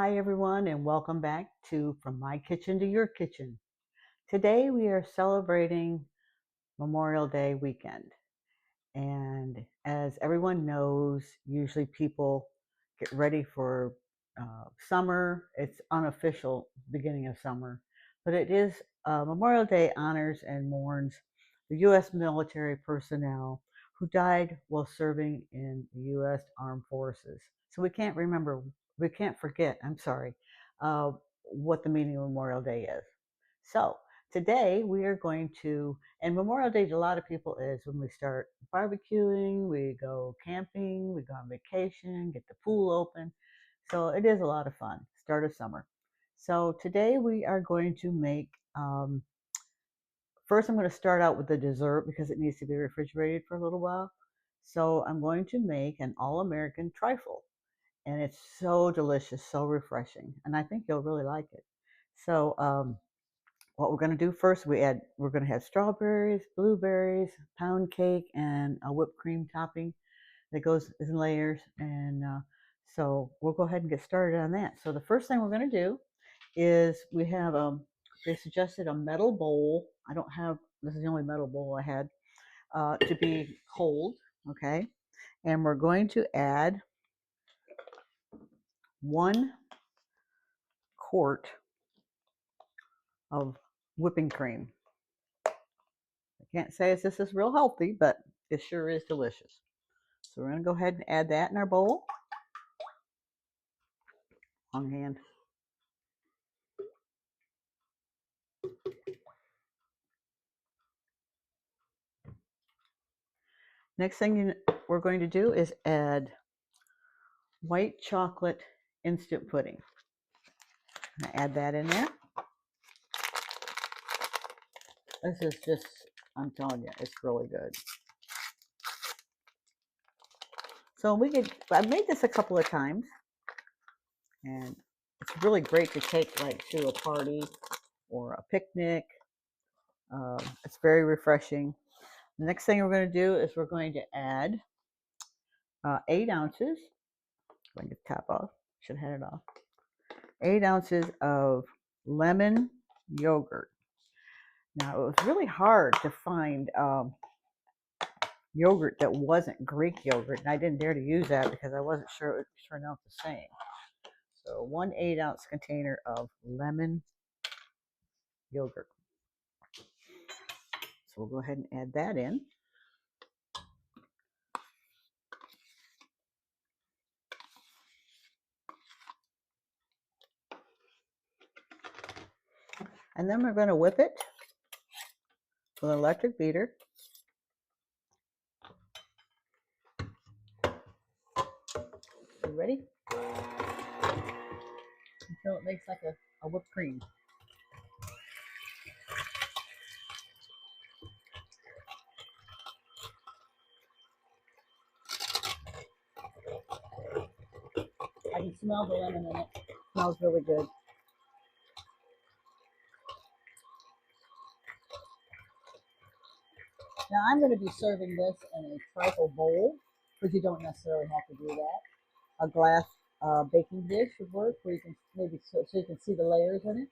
Hi, everyone, and welcome back to From My Kitchen to Your Kitchen. Today we are celebrating Memorial Day weekend. And as everyone knows, usually people get ready for summer. It's unofficial beginning of summer, but it is Memorial Day honors and mourns the U.S. military personnel who died while serving in the U.S. Armed Forces. So we can't forget, uh, what the meaning of Memorial Day is. So today we are going to, and Memorial Day to a lot of people is when we start barbecuing, we go camping, we go on vacation, get the pool open. So it is a lot of fun, start of summer. So today we are going to make, first I'm going to start out with the dessert because it needs to be refrigerated for a little while. So I'm going to make an all-American trifle. And it's so delicious, so refreshing. And I think you'll really like it. So what we're going to do first, we're going to have strawberries, blueberries, pound cake, and a whipped cream topping that goes in layers. And so we'll go ahead and get started on that. So the first thing we're going to do is they suggested a metal bowl. I don't have, this is the only metal bowl I had, to be cold. Okay. And we're going to add 1 quart of whipping cream. I can't say this is real healthy, but it sure is delicious. So we're going to go ahead and add that in our bowl. On hand. Next thing we're going to do is add white chocolate instant pudding. Add that in there. This is just, I'm telling you, it's really good. So I've made this a couple of times, and it's really great to take like to a party or a picnic. It's very refreshing. The next thing we're going to do is we're going to add 8 ounces. I'm going to get the top off. Should have had it off. 8 ounces of lemon yogurt. Now, it was really hard to find yogurt that wasn't Greek yogurt, and I didn't dare to use that because I wasn't sure it would turn out the same. So 1 8-ounce container of lemon yogurt. So we'll go ahead and add that in. And then we're going to whip it with an electric beater. You ready? Until it makes like a whipped cream. I can smell the lemon in it. It smells really good. Now I'm going to be serving this in a trifle bowl, but you don't necessarily have to do that. A glass baking dish would work, where you can maybe so you can see the layers in it.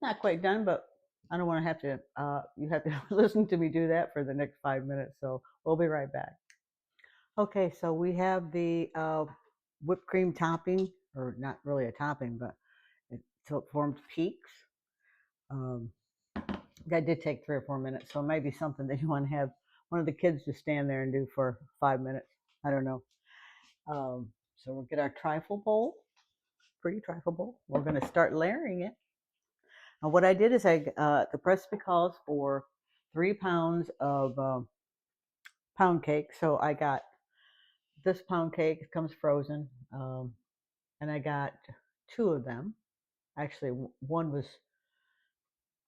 Not quite done, but I don't want to have to. You have to listen to me do that for the next 5 minutes. So we'll be right back. Okay, so we have the whipped cream topping, or not really a topping, but so it forms peaks. Um, that did take 3 or 4 minutes, so it might be something that you want to have one of the kids just stand there and do for 5 minutes. I don't know. So we'll get our trifle bowl, pretty trifle bowl. We're going to start layering it. And what I did is the recipe calls for 3 pounds of pound cake. So I got this pound cake. It comes frozen, and I got 2 of them. Actually, one was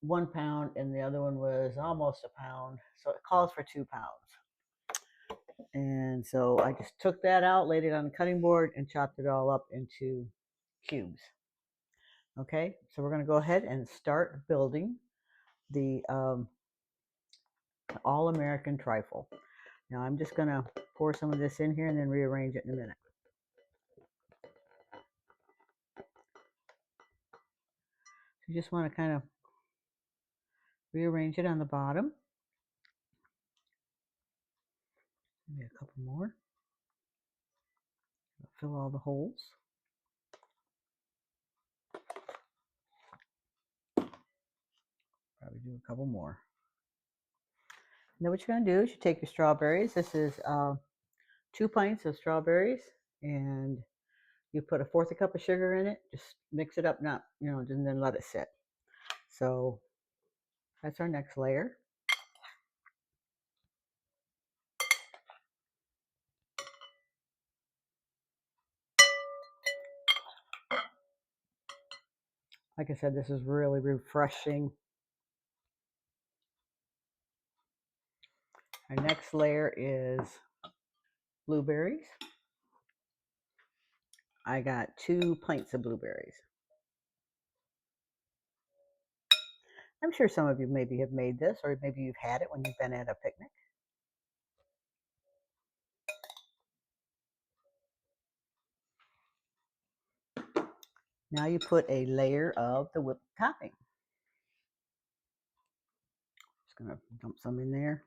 1 pound, and the other one was almost a pound. So it calls for 2 pounds. And so I just took that out, laid it on the cutting board, and chopped it all up into cubes. Okay, so we're going to go ahead and start building the all-American trifle. Now I'm just going to pour some of this in here and then rearrange it in a minute. You just want to kind of rearrange it on the bottom. Maybe a couple more. Fill all the holes. Probably do a couple more. And then what you're going to do is you take your strawberries. This is 2 pints of strawberries, and you put 1/4 cup of sugar in it. Just mix it up, not, and then let it sit. So that's our next layer. Like I said, this is really refreshing. Our next layer is blueberries. I got 2 pints of blueberries. I'm sure some of you maybe have made this, or maybe you've had it when you've been at a picnic. Now you put a layer of the whipped topping. Just going to dump some in there.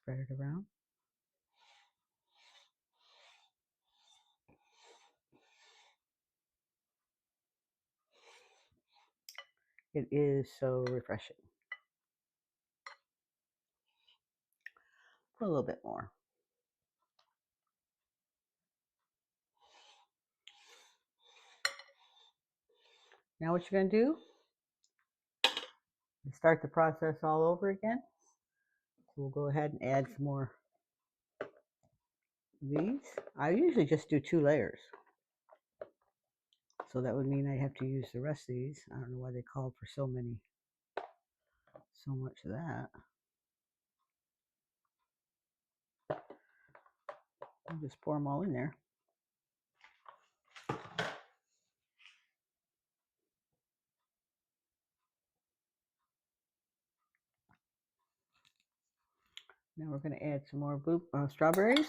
Spread it around. It is so refreshing. Put a little bit more. Now what you're going to do is start the process all over again. So we'll go ahead and add some more of these. I usually just do 2 layers. So that would mean I have to use the rest of these. I don't know why they called for so much of that. I'll just pour them all in there. Now we're going to add some more strawberries.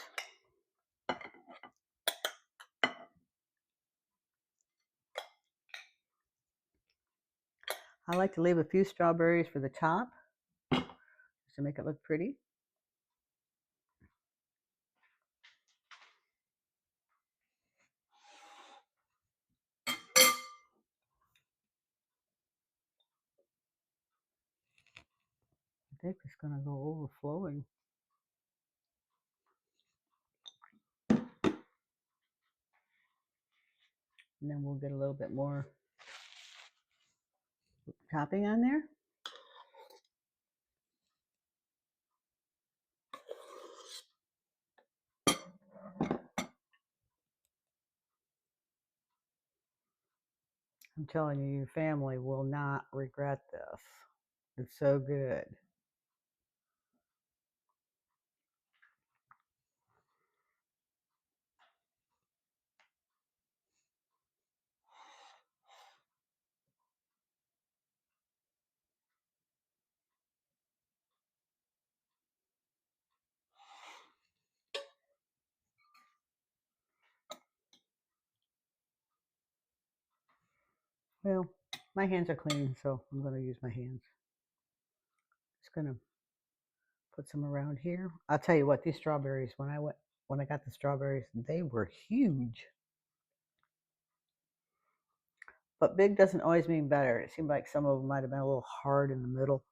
I like to leave a few strawberries for the top, just to make it look pretty. I think it's going to go overflowing. And then we'll get a little bit more topping on there. I'm telling you, your family will not regret this. It's so good. Well, my hands are clean, so I'm going to use my hands. Just going to put some around here. I'll tell you what, these strawberries, when I got the strawberries, they were huge. But big doesn't always mean better. It seemed like some of them might have been a little hard in the middle.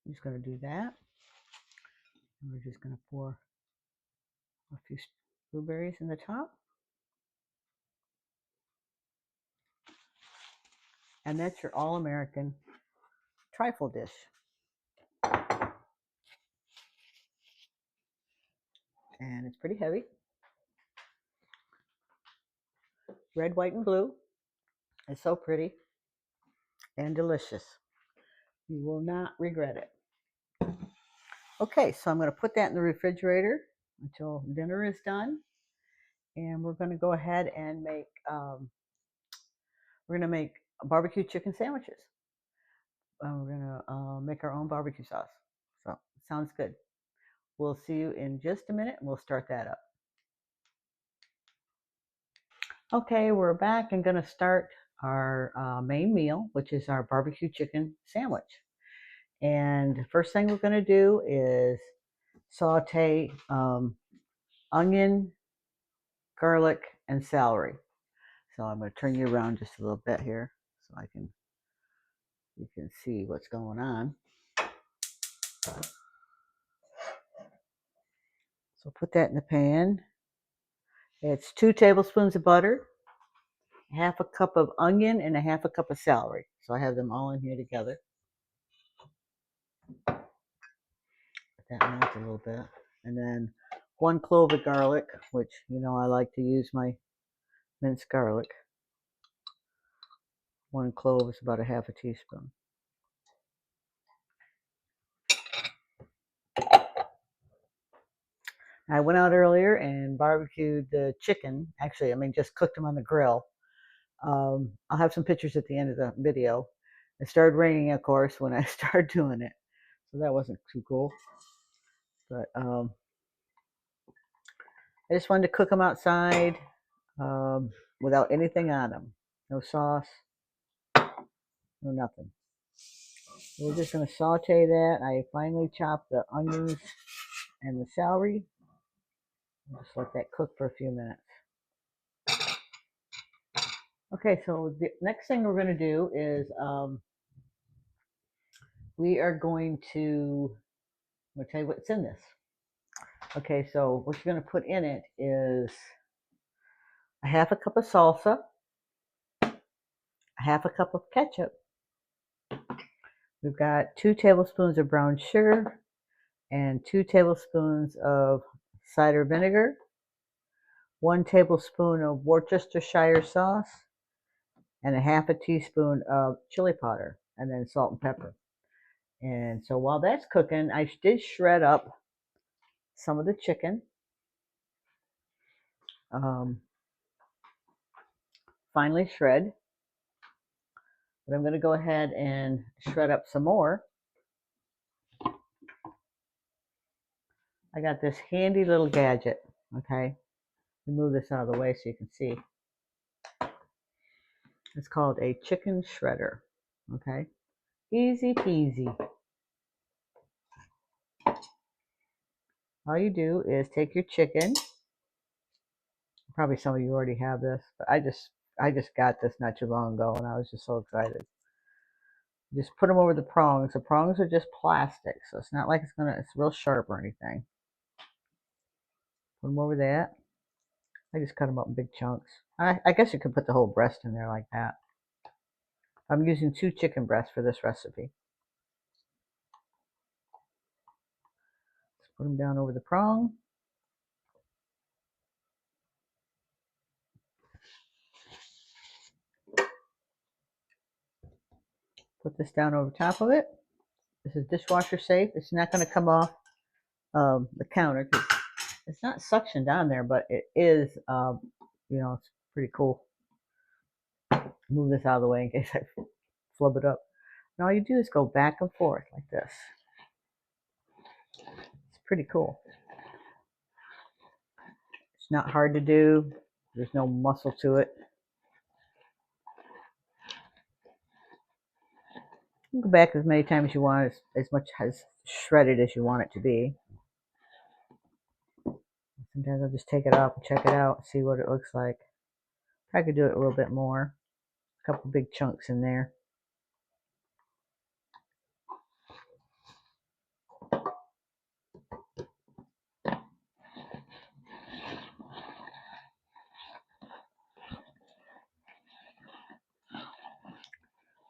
I'm just going to do that. And we're just going to pour a few blueberries in the top. And that's your all-American trifle dish. And it's pretty heavy. Red, white, and blue. It's so pretty and delicious. You will not regret it. Okay, so I'm going to put that in the refrigerator until dinner is done. and we're going to go ahead and make barbecue chicken sandwiches. We're going to make our own barbecue sauce. So sounds good. We'll see you in just a minute, and we'll start that up. Okay, we're back and going to start our main meal, which is our barbecue chicken sandwich. And the first thing we're going to do is saute onion, garlic, and celery. So I'm going to turn you around just a little bit here so you can see what's going on. So put that in the pan. It's 2 tablespoons of butter, half a cup of onion, and a half a cup of celery. So I have them all in here together. Let that melt a little bit. And then 1 clove of garlic, which I like to use my minced garlic. 1 clove is about a half a teaspoon. I went out earlier and barbecued the chicken. Actually, just cooked them on the grill. I'll have some pictures at the end of the video. It started raining, of course, when I started doing it, so that wasn't too cool. But I just wanted to cook them outside without anything on them. No sauce, no nothing. So we're just going to saute that. I finally chopped the onions and the celery. Just let that cook for a few minutes. Okay, so the next thing we're going to do is we are going to, I'm going to tell you what's in this. Okay, so what you're going to put in it is a half a cup of salsa, a half a cup of ketchup. We've got 2 tablespoons of brown sugar and 2 tablespoons of cider vinegar, 1 tablespoon of Worcestershire sauce, and a half a teaspoon of chili powder, and then salt and pepper. And so while that's cooking, I did shred up some of the chicken. Finely shred. But I'm going to go ahead and shred up some more. I got this handy little gadget, okay? Let me move this out of the way so you can see. It's called a chicken shredder, okay? Easy peasy. All you do is take your chicken. Probably some of you already have this, but I just got this not too long ago, and I was just so excited. Just put them over the prongs. The prongs are just plastic, so it's not like it's real sharp or anything. Put them over that. I just cut them up in big chunks. I guess you could put the whole breast in there like that. I'm using 2 chicken breasts for this recipe. Just put them down over the prong. Put this down over top of it. This is dishwasher safe. It's not going to come off the counter because it's not suction down there, but it is, it's pretty cool. Move this out of the way in case I flub it up. And all you do is go back and forth like this. It's pretty cool. It's not hard to do. There's no muscle to it. You can go back as many times as you want, as much as shredded as you want it to be. Sometimes I'll just take it off and check it out, see what it looks like. I could do it a little bit more. A couple big chunks in there.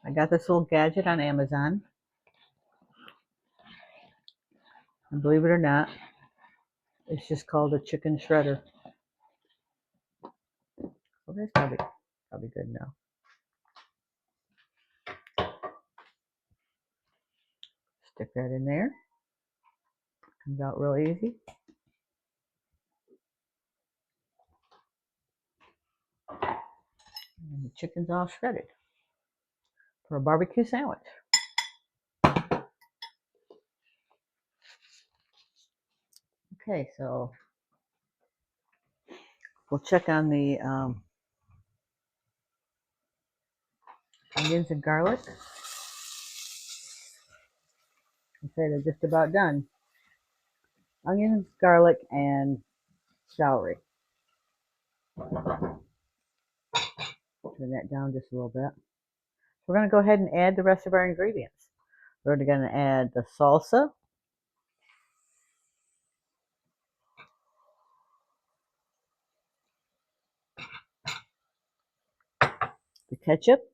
I got this little gadget on Amazon. And believe it or not, it's just called a chicken shredder. So that's probably good now. Stick that in there. Comes out real easy. The chicken's all shredded for a barbecue sandwich. Okay, so we'll check on the onions and garlic. I'd say they're just about done. Onions, garlic, and celery. Turn that down just a little bit. We're going to go ahead and add the rest of our ingredients. We're going to add the salsa, the ketchup,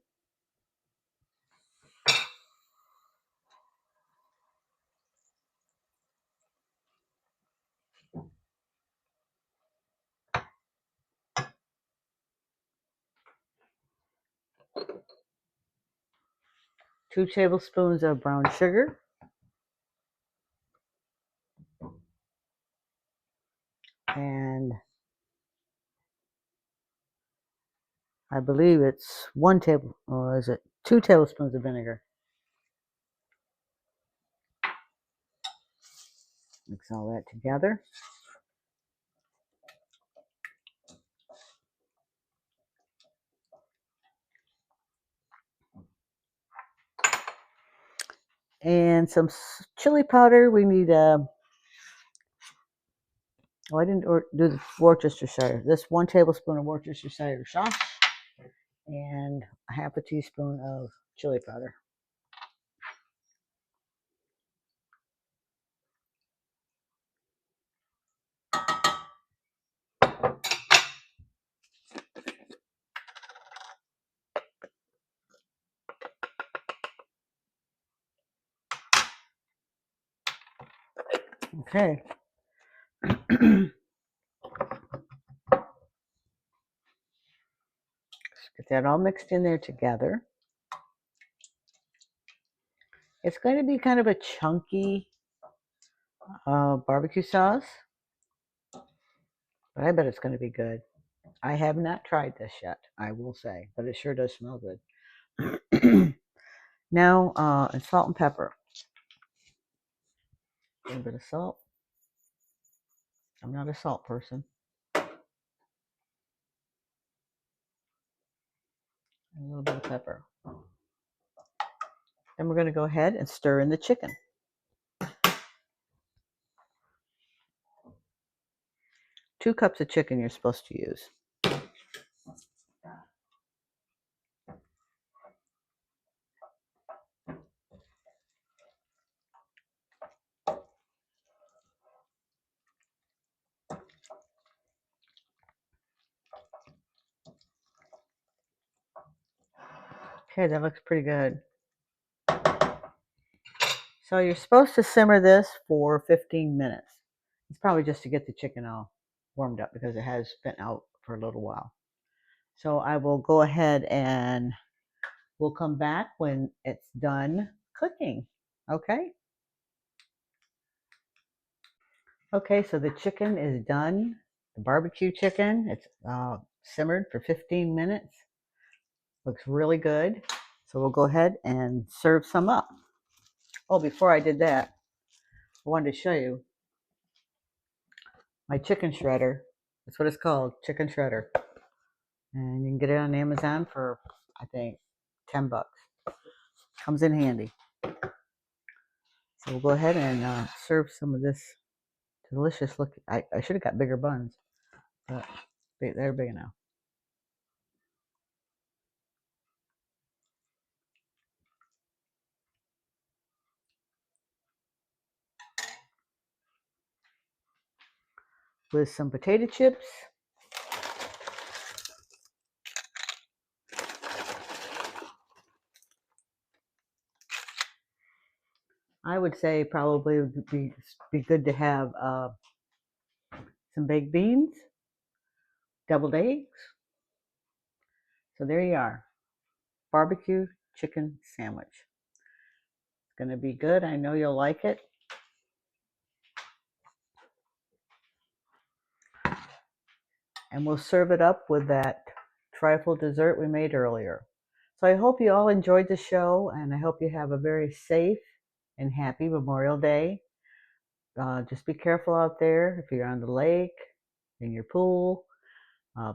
2 tablespoons of brown sugar, and I believe it's 2 tablespoons of vinegar. Mix all that together. And some chili powder. We need I didn't do the Worcestershire. This 1 tablespoon of Worcestershire sauce and a half a teaspoon of chili powder. Okay. Get that all mixed in there together. It's going to be kind of a chunky barbecue sauce, but I bet it's going to be good. I have not tried this yet, I will say, but it sure does smell good. Now, salt and pepper. A little bit of salt. I'm not a salt person. A little bit of pepper. Then we're going to go ahead and stir in the chicken. 2 cups of chicken you're supposed to use. Okay, that looks pretty good. So you're supposed to simmer this for 15 minutes. It's probably just to get the chicken all warmed up because it has been out for a little while. So I will go ahead and we'll come back when it's done cooking. Okay? Okay, so the chicken is done. The barbecue chicken, it's simmered for 15 minutes. Looks really good. So we'll go ahead and serve some up. Oh, before I did that, I wanted to show you my chicken shredder. That's what it's called, chicken shredder. And you can get it on Amazon for, I think, 10 bucks. Comes in handy. So we'll go ahead and serve some of this delicious look. I should have got bigger buns, but they're big enough. With some potato chips. I would say probably would be good to have some baked beans, deviled eggs. So there you are, barbecue chicken sandwich. It's going to be good. I know you'll like it. And we'll serve it up with that trifle dessert we made earlier. So I hope you all enjoyed the show, and I hope you have a very safe and happy Memorial Day. Just be careful out there if you're on the lake, in your pool,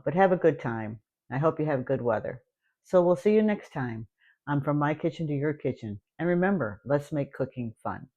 but have a good time. I hope you have good weather. So we'll see you next time. I'm From My Kitchen to Your Kitchen. And remember, let's make cooking fun.